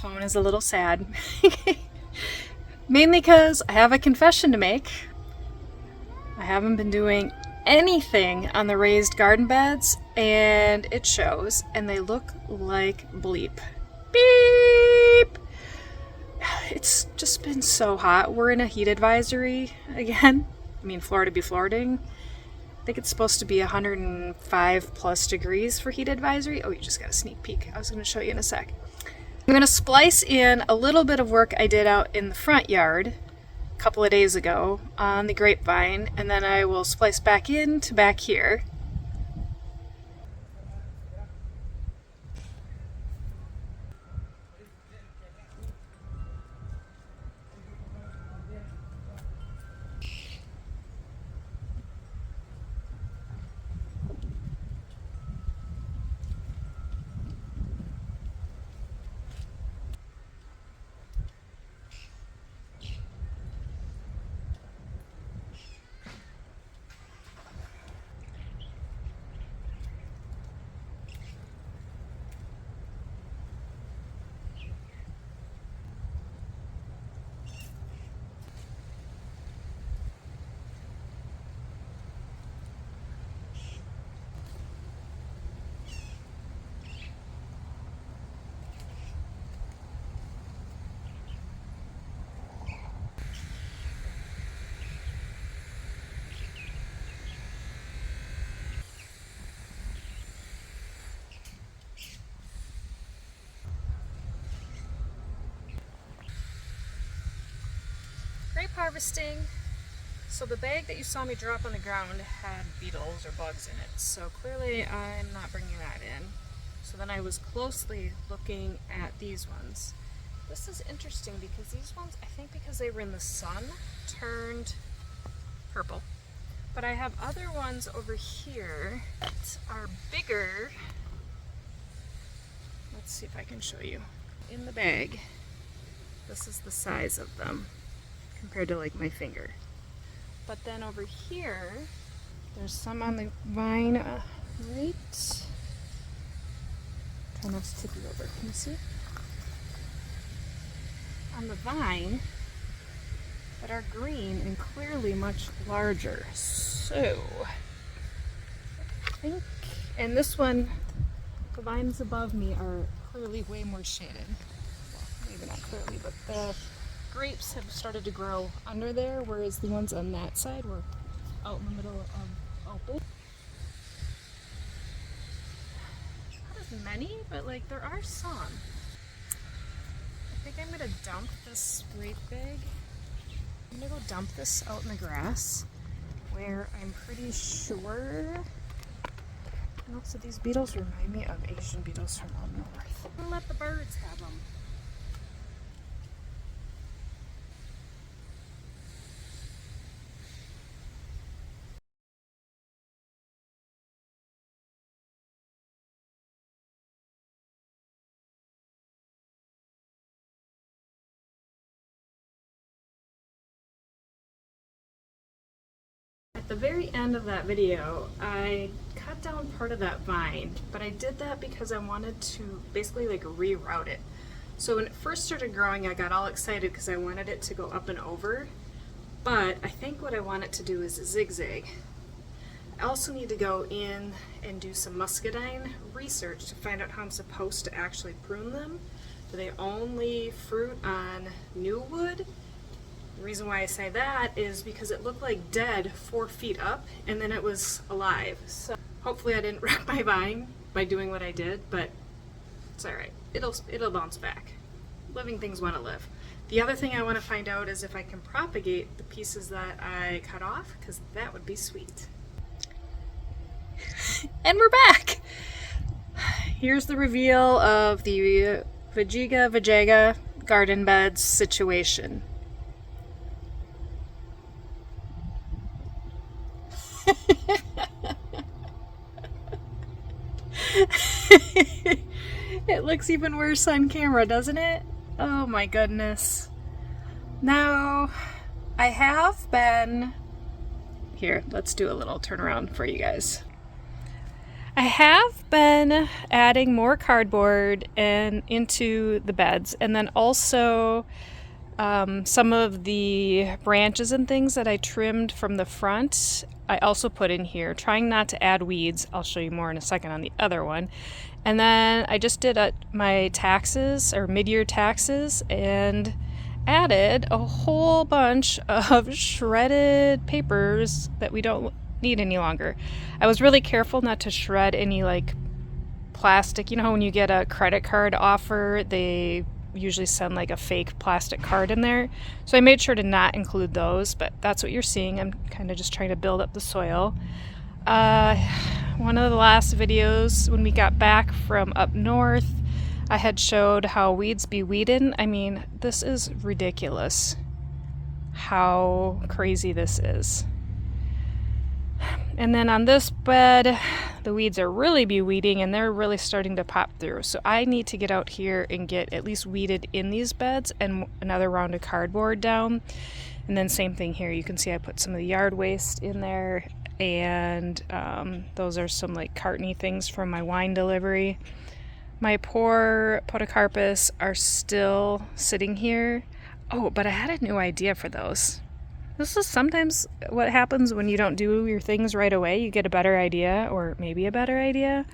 phone is a little sad. Mainly because I have a confession to make. I haven't been doing anything on the raised garden beds, and it shows, and they look like bleep. Beep! It's just been so hot. We're in a heat advisory again. I mean, Florida be Floriding. I think it's supposed to be 105 plus degrees for heat advisory. Oh, you just got a sneak peek. I was going to show you in a sec. I'm going to splice in a little bit of work I did out in the front yard a couple of days ago on the grapevine, and then I will splice back into back here. Grape harvesting. So the bag that you saw me drop on the ground had beetles or bugs in it, so clearly I'm not bringing that in. So then I was closely looking at these ones. This is interesting because these ones, I think because they were in the sun, turned purple. But I have other ones over here that are bigger. Let's see if I can show you. In the bag, this is the size of them compared to like my finger. But then over here, there's some on the vine, right? Try not to tip you over, can you see? On the vine that are green and clearly much larger. So, I think, and this one, the vines above me are clearly way more shaded. Well, maybe not clearly, but the grapes have started to grow under there, whereas the ones on that side were out in the middle of open. Not as many, but like there are some. I think I'm gonna dump this grape bag. I'm gonna go dump this out in the grass where I'm pretty sure. And also these beetles remind me of Asian beetles from up north. I'm gonna let the birds have them. At the very end of that video, I cut down part of that vine, but I did that because I wanted to basically like reroute it. So when it first started growing, I got all excited because I wanted it to go up and over, but I think what I want it to do is a zigzag. I also need to go in and do some muscadine research to find out how I'm supposed to actually prune them. Do they only fruit on new wood? The reason why I say that is because it looked like dead 4 feet up and then it was alive. So hopefully I didn't wreck my vine by doing what I did, but it's alright. It'll bounce back. Living things want to live. The other thing I want to find out is if I can propagate the pieces that I cut off, because that would be sweet. And we're back! Here's the reveal of the Vajaga garden beds situation. It looks even worse on camera, doesn't it? Oh my goodness. Now, I have been... Here, let's do a little turnaround for you guys. I have been adding more cardboard and into the beds, and then also some of the branches and things that I trimmed from the front I also put in here, trying not to add weeds. I'll show you more in a second on the other one. And then I just did my taxes, or mid-year taxes, and added a whole bunch of shredded papers that we don't need any longer. I was really careful not to shred any like plastic. You know, when you get a credit card offer, they usually send like a fake plastic card in there. So I made sure to not include those, but that's what you're seeing. I'm kind of just trying to build up the soil. One of the last videos when we got back from up north, I had showed how weeds be weeding. I mean, this is ridiculous how crazy this is. And then on this bed, the weeds are really be weeding and they're really starting to pop through. So I need to get out here and get at least weeded in these beds and another round of cardboard down. And then same thing here. You can see I put some of the yard waste in there, and those are some like cartony things from my wine delivery. My poor podocarpus are still sitting here. Oh, but I had a new idea for those. This is sometimes what happens when you don't do your things right away. You get a better idea, or maybe a better idea.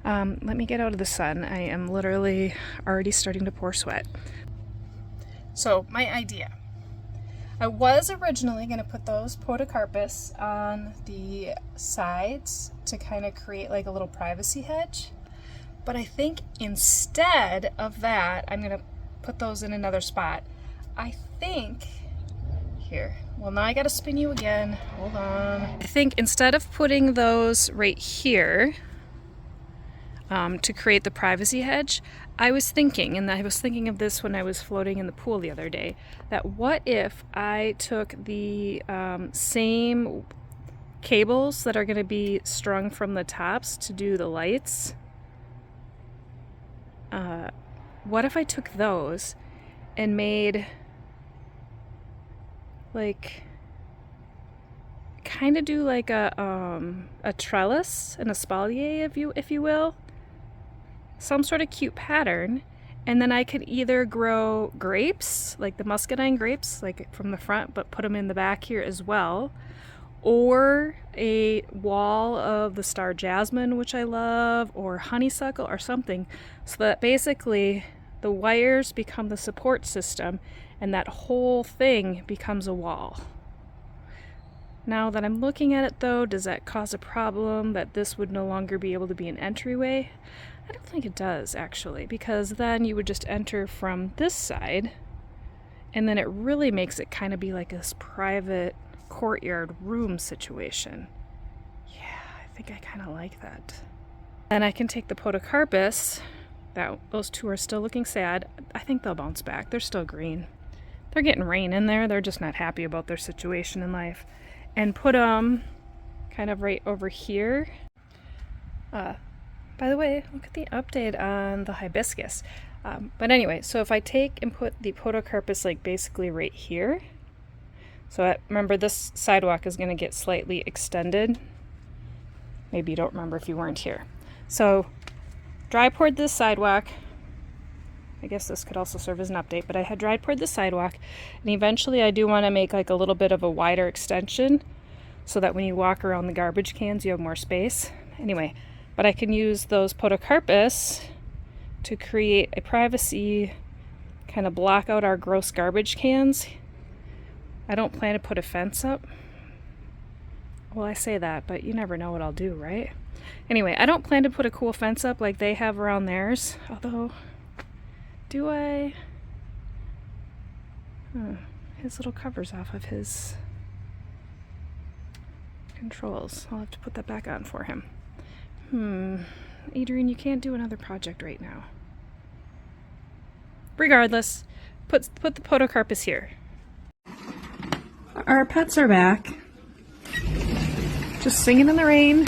Let me get out of the sun. I am literally already starting to pour sweat. So my idea. I was originally going to put those podocarpus on the sides to kind of create like a little privacy hedge. But I think instead of that, I'm going to put those in another spot. I think... Here. Well, now I gotta spin you again. Hold on. I think instead of putting those right here to create the privacy hedge, I was thinking of this when I was floating in the pool the other day, that what if I took the same cables that are going to be strung from the tops to do the lights. What if I took those and made like kind of do like a trellis, an espalier, if you will, some sort of cute pattern, and then I could either grow grapes, like the Muscadine grapes, like from the front, but put them in the back here as well, or a wall of the star jasmine, which I love, or honeysuckle or something, so that basically the wires become the support system and that whole thing becomes a wall. Now that I'm looking at it though, does that cause a problem that this would no longer be able to be an entryway? I don't think it does actually, because then you would just enter from this side, and then it really makes it kind of be like this private courtyard room situation. Yeah, I think I kind of like that. Then I can take the podocarpus. Those two are still looking sad. I think they'll bounce back. They're still green. They're getting rain in there. They're just not happy about their situation in life. And put them kind of right over here. By the way, look at the update on the hibiscus. But anyway, so if I take and put the podocarpus like basically right here. So remember, this sidewalk is going to get slightly extended. Maybe you don't remember if you weren't here. So dry poured this sidewalk. I guess this could also serve as an update, but I had dry poured the sidewalk, and eventually I do want to make like a little bit of a wider extension so that when you walk around the garbage cans you have more space. Anyway, but I can use those podocarpus to create a privacy, kind of block out our gross garbage cans. I don't plan to put a fence up. Well, I say that, but you never know what I'll do, right? Anyway, I don't plan to put a cool fence up like they have around theirs, although... Do I? His little cover's off of his controls. I'll have to put that back on for him. Adrian, you can't do another project right now. Regardless, put the podocarpus here. Our pets are back. Just singing in the rain.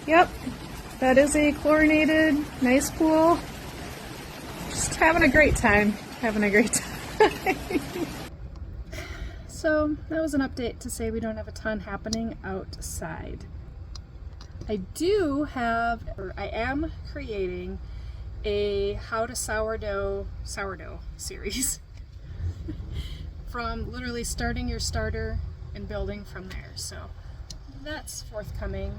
Yep. That is a chlorinated, nice pool. Just having a great time. So So that was an update to say we don't have a ton happening outside. I do have, or I am creating a how to sourdough series from literally starting your starter and building from there. So that's forthcoming,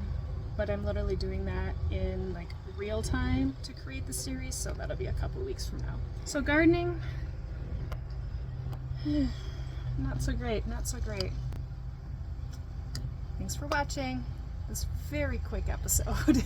but I'm literally doing that in like real time to create the series, so that'll be a couple weeks from now. So gardening, not so great, not so great. Thanks for watching this very quick episode.